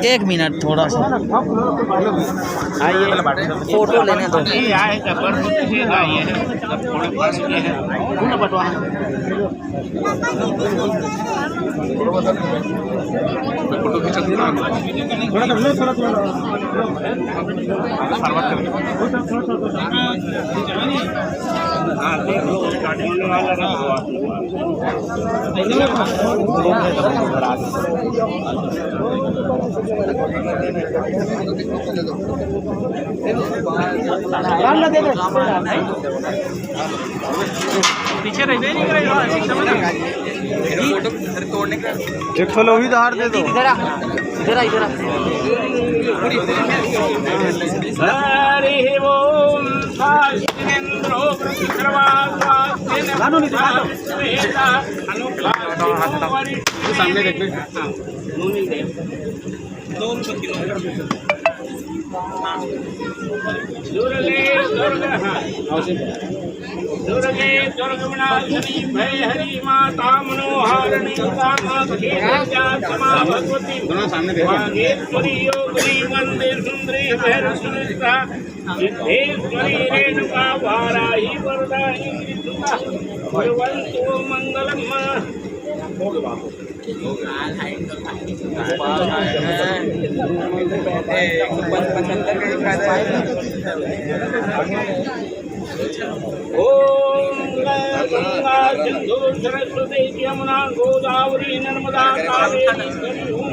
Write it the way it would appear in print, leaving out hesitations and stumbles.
एक मिनट थोड़ा सा फोटो लेने दो। फोटो खींचा पीछे रह तोड़ने का 100 लो ही धार दे दो। इधर इधर हरि ओम साक्षिन्द्रो सामने देखने दुर्गे दुर्गमनाशिनी भय हरि माता मनोहारिणी भगवती वागेश्वरी योगिनी वंदे सुंदरी भैरव सुनिता सिद्धेश्वरी रेणुका वाराही वरदायिनी त्रिपुरा कुर्वन्तु मंगलम् ओम गंगा सिंधु सरस्वती यमुना गोदावरी नर्मदा कावेरी सरयूं